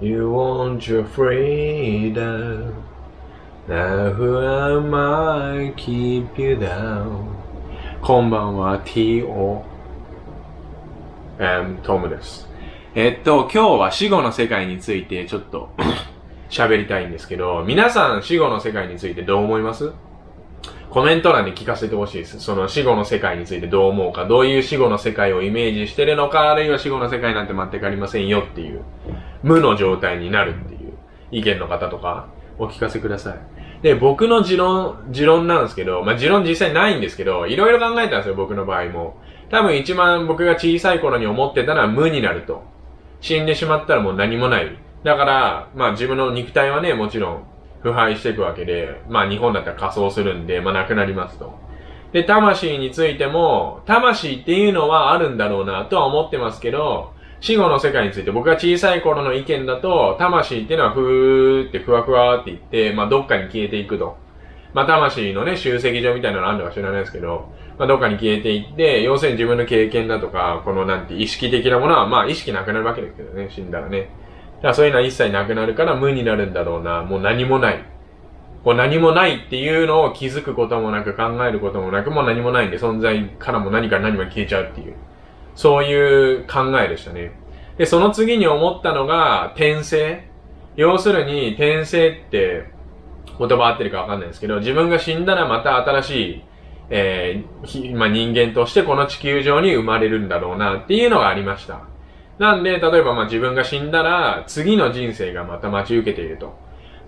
You want your freedom. Now who am I keep you down? こんばんは、T.O. トムです。今日は死後の世界についてちょっと喋りたいんですけど、皆さん死後の世界についてどう思います？コメント欄で聞かせてほしいです。その死後の世界についてどう思うか、どういう死後の世界をイメージしてるのか、あるいは死後の世界なんて全くありませんよっていう、無の状態になるっていう意見の方とか、お聞かせください。で、僕の持論なんですけど、持論実際ないんですけど、いろいろ考えたんですよ、僕の場合も。多分一番僕が小さい頃に思ってたのは無になると。死んでしまったらもう何もない。だから、自分の肉体はね、もちろん腐敗していくわけで、日本だったら仮装するんで、なくなりますと。で、魂についても、魂っていうのはあるんだろうなとは思ってますけど、死後の世界について僕が小さい頃の意見だと、魂っていうのはふーってふわふわっていって、どっかに消えていくと。魂のね、集積場みたいなのあるのか知らないですけど、どっかに消えていって、要するに自分の経験だとか、この意識的なものは、意識なくなるわけですけどね、死んだらね。だからそういうのは一切なくなるから無になるんだろうな、もう何もない。こう何もないっていうのを気づくこともなく、考えることもなく、もう何もないんで、存在からも何から何まで消えちゃうっていう。そういう考えでしたね。で、その次に思ったのが、転生。要するに、転生って言葉合ってるかわかんないですけど、自分が死んだらまた新しい、人間としてこの地球上に生まれるんだろうなっていうのがありました。なんで、例えば自分が死んだら、次の人生がまた待ち受けていると。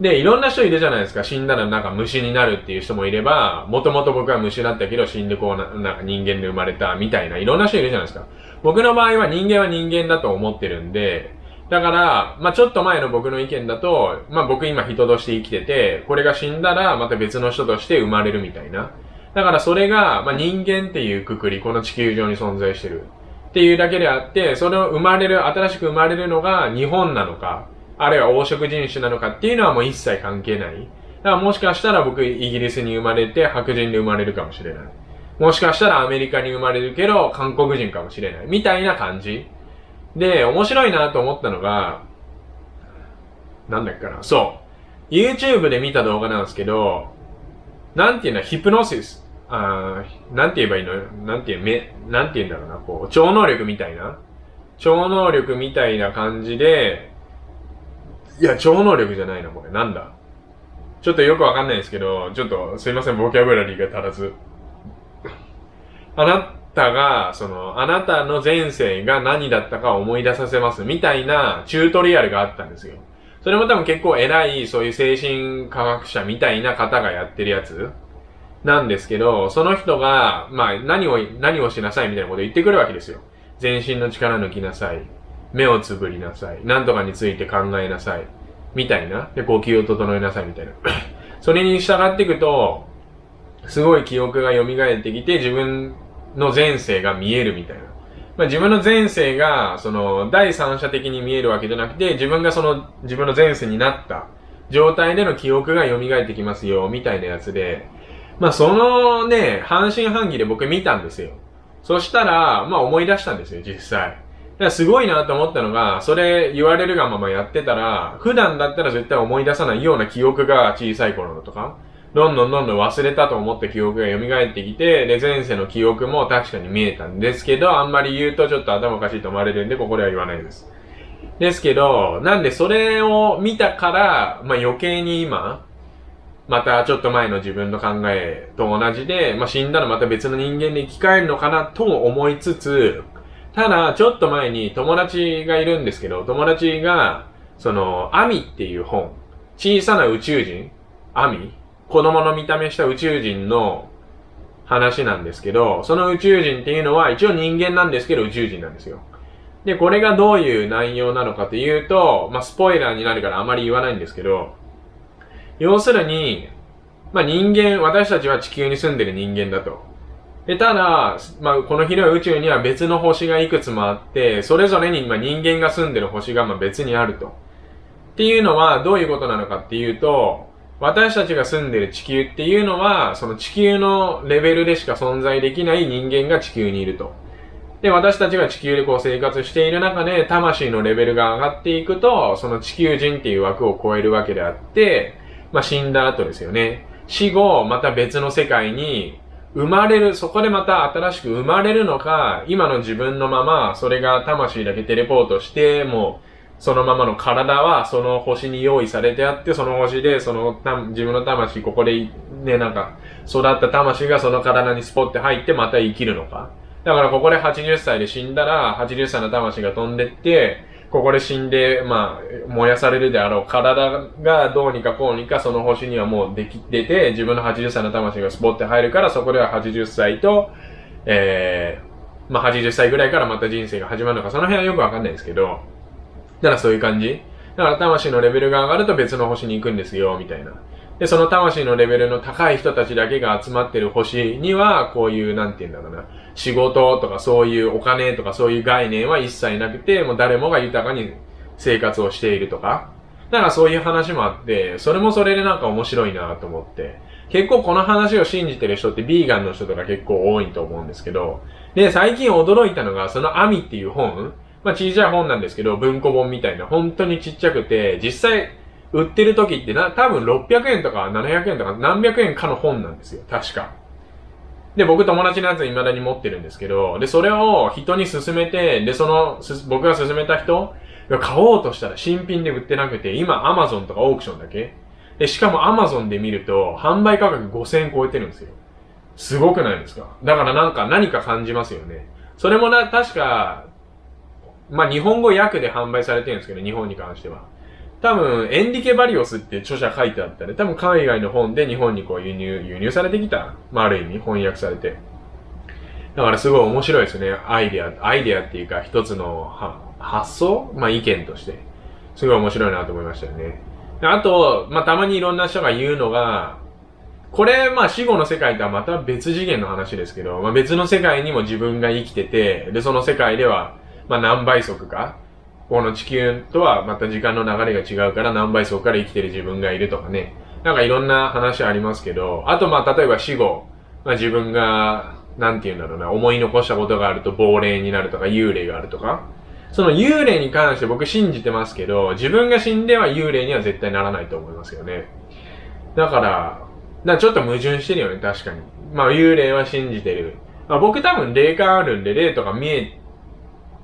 で、いろんな人いるじゃないですか。死んだら虫になるっていう人もいれば、もともと僕は虫だったけど死んで人間で生まれたみたいな、いろんな人いるじゃないですか。僕の場合は人間は人間だと思ってるんで、だから、ちょっと前の僕の意見だと、僕今人として生きてて、これが死んだらまた別の人として生まれるみたいな。だからそれが、人間っていうくくり、この地球上に存在してる。っていうだけであって、それを新しく生まれるのが日本なのか、あるいは黄色人種なのかっていうのはもう一切関係ない。だからもしかしたら僕イギリスに生まれて白人で生まれるかもしれない。もしかしたらアメリカに生まれるけど韓国人かもしれない。みたいな感じ。で、面白いなと思ったのが、なんだっけかな。そう。YouTube で見た動画なんですけど、なんていうの、ヒプノシス。なんて言えばいいの？なんて言うんだろうな、こう、超能力みたいな感じで、いや、超能力じゃないな、これ。なんだ？ちょっとよくわかんないですけど、ちょっと、すいません、ボキャブラリーが足らず。あなたが、あなたの前世が何だったかを思い出させます、みたいなチュートリアルがあったんですよ。それも多分結構偉い、そういう精神科学者みたいな方がやってるやつ。なんですけど、その人が、何をしなさいみたいなことを言ってくるわけですよ。全身の力抜きなさい。目をつぶりなさい。なんとかについて考えなさい。みたいな。で、呼吸を整えなさいみたいな。それに従っていくと、すごい記憶が蘇ってきて、自分の前世が見えるみたいな。自分の前世が、第三者的に見えるわけじゃなくて、自分が自分の前世になった状態での記憶が蘇ってきますよ、みたいなやつで、そのね、半信半疑で僕見たんですよ。そしたら、思い出したんですよ、実際。だからすごいなと思ったのが、それ言われるがままやってたら、普段だったら絶対思い出さないような記憶が小さい頃のとか、どんどん忘れたと思った記憶が蘇ってきて、で、前世の記憶も確かに見えたんですけど、あんまり言うとちょっと頭おかしいと思われるんで、ここでは言わないです。ですけど、なんでそれを見たから、余計に今、またちょっと前の自分の考えと同じで、死んだらまた別の人間で生き返るのかなとも思いつつ、ただちょっと前に友達がいるんですけど、友達が、アミっていう本、小さな宇宙人、アミ、子供の見た目した宇宙人の話なんですけど、その宇宙人っていうのは一応人間なんですけど宇宙人なんですよ。で、これがどういう内容なのかというと、スポイラーになるからあまり言わないんですけど、要するに、私たちは地球に住んでる人間だと。で、ただ、この広い宇宙には別の星がいくつもあって、それぞれに人間が住んでる星が別にあると。っていうのはどういうことなのかっていうと、私たちが住んでる地球っていうのは、その地球のレベルでしか存在できない人間が地球にいると。で、私たちが地球でこう生活している中で、魂のレベルが上がっていくと、その地球人っていう枠を超えるわけであって、まあ死んだ後ですよね。死後、また別の世界に生まれる、そこでまた新しく生まれるのか、今の自分のまま、それが魂だけテレポートして、もう、そのままの体はその星に用意されてあって、その星で自分の魂、ここでね、なんか、育った魂がその体にスポッて入ってまた生きるのか。だからここで80歳で死んだら、80歳の魂が飛んでって、ここで死んで、まあ、燃やされるであろう体がどうにかこうにかその星にはもう出て、自分の80歳の魂がスポッて入るから、そこでは80歳と、まあ80歳ぐらいからまた人生が始まるのか、その辺はよくわかんないですけど、だからそういう感じ。だから魂のレベルが上がると別の星に行くんですよ、みたいな。で、その魂のレベルの高い人たちだけが集まってる星には、こういう、なんて言うんだろうな、仕事とかそういうお金とかそういう概念は一切なくて、もう誰もが豊かに生活をしているとか。だからそういう話もあって、それもそれでなんか面白いなと思って。結構この話を信じてる人ってビーガンの人とか結構多いと思うんですけど。で、最近驚いたのが、そのアミっていう本、まあ小さい本なんですけど、文庫本みたいな、本当にちっちゃくて、実際、売ってる時って多分600円とか700円とか何百円かの本なんですよ。確か。で、僕友達のやつ未だに持ってるんですけど、で、それを人に勧めて、で、僕が勧めた人が買おうとしたら新品で売ってなくて、今 Amazon とかオークションだけ。で、しかも Amazon で見ると、販売価格5000円超えてるんですよ。すごくないですか？だから何か感じますよね。それも確か、まあ、日本語訳で販売されてるんですけど、日本に関しては。多分、エンリケ・バリオスって著者書いてあったね。多分海外の本で日本にこう輸入されてきた。まあ、ある意味翻訳されて。だからすごい面白いですね。アイデアっていうか一つの発想まあ意見として。すごい面白いなと思いましたよね。あと、まあたまにいろんな人が言うのが、これまあ死後の世界とはまた別次元の話ですけど、まあ別の世界にも自分が生きてて、でその世界では、まあ何倍速か、この地球とはまた時間の流れが違うから何倍速から生きてる自分がいるとかね。なんかいろんな話ありますけど、あとまあ例えば死後、まあ自分が、なんて言うんだろうな、思い残したことがあると亡霊になるとか幽霊があるとか。その幽霊に関して僕信じてますけど、自分が死んでは幽霊には絶対ならないと思いますよね。だからちょっと矛盾してるよね、確かに。まあ幽霊は信じてる。まあ、僕多分霊感あるんで霊とか見え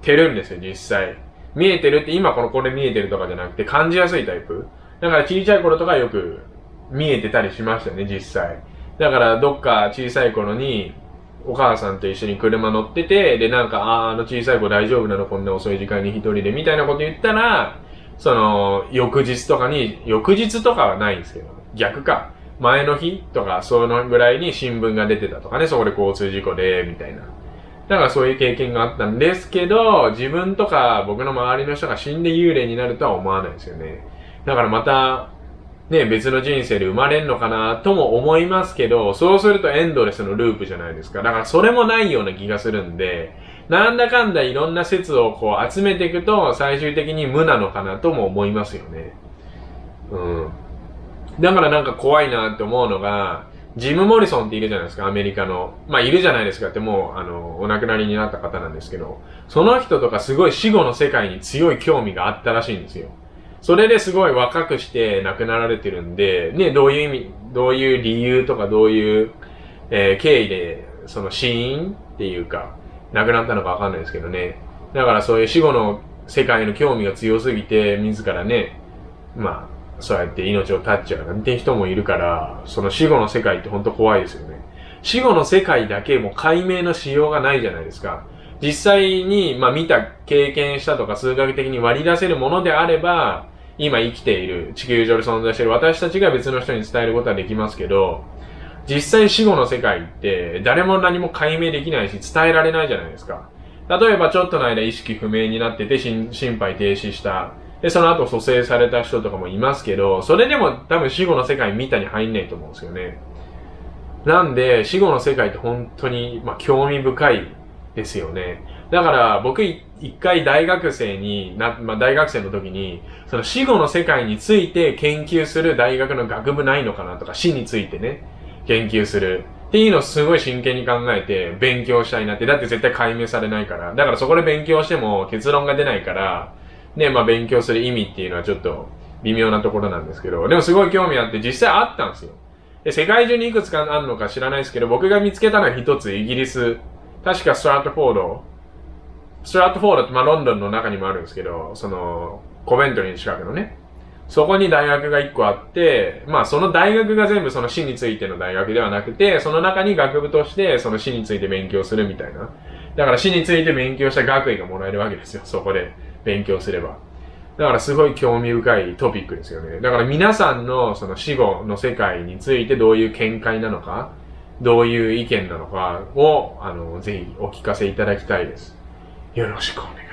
てるんですよ、実際。見えてるって今これ見えてるとかじゃなくて感じやすいタイプ。だから小さい頃とかよく見えてたりしましたよね、実際。だからどっか小さい頃にお母さんと一緒に車乗ってて、でなんか、あの小さい子大丈夫なのこんな遅い時間に一人でみたいなこと言ったら、その、翌日とかはないんですけど、逆か。前の日とか、そのぐらいに新聞が出てたとかね、そこで交通事故で、みたいな。だからそういう経験があったんですけど、自分とか僕の周りの人が死んで幽霊になるとは思わないですよね。だからまた、ね、別の人生で生まれんのかなとも思いますけど、そうするとエンドレスのループじゃないですか。だからそれもないような気がするんで、なんだかんだいろんな説をこう集めていくと、最終的に無なのかなとも思いますよね。だからなんか怖いなって思うのが、ジム・モリソンっているじゃないですか、アメリカの。まあ、いるじゃないですかってもう、お亡くなりになった方なんですけど、その人とかすごい死後の世界に強い興味があったらしいんですよ。それですごい若くして亡くなられてるんで、ね、どういう理由とかどういう、経緯で、その死因っていうか、亡くなったのかわかんないですけどね。だからそういう死後の世界の興味が強すぎて、自らね、まあ、そうやって命を絶っちゃうなんて人もいるから、その死後の世界って本当怖いですよね。死後の世界だけも解明のしようがないじゃないですか。実際に、まあ見た、経験したとか数学的に割り出せるものであれば、今生きている、地球上で存在している私たちが別の人に伝えることはできますけど、実際死後の世界って誰も何も解明できないし伝えられないじゃないですか。例えばちょっとの間意識不明になってて心肺停止した。で、その後蘇生された人とかもいますけど、それでも多分死後の世界見たに入んないと思うんですよね。なんで、死後の世界って本当に、まあ、興味深いですよね。だから僕一回大学生の時に、その死後の世界について研究する大学の学部ないのかなとか、死についてね、研究するっっていうのをすごい真剣に考えて勉強したいなって。だって絶対解明されないから。だからそこで勉強しても結論が出ないから、ね、まあ勉強する意味っていうのはちょっと微妙なところなんですけど、でもすごい興味あって実際あったんですよ。で、世界中にいくつかあるのか知らないですけど、僕が見つけたのは一つイギリス、確かストラットフォードってまあロンドンの中にもあるんですけど、その、コベントリーの近くのね、そこに大学が一個あって、まあその大学が全部その死についての大学ではなくて、その中に学部としてその死について勉強するみたいな。だから死について勉強した学位がもらえるわけですよ、そこで勉強すれば。だからすごい興味深いトピックですよね。だから皆さんのその死後の世界についてどういう見解なのか、どういう意見なのかを、ぜひお聞かせいただきたいです。よろしくお願いします。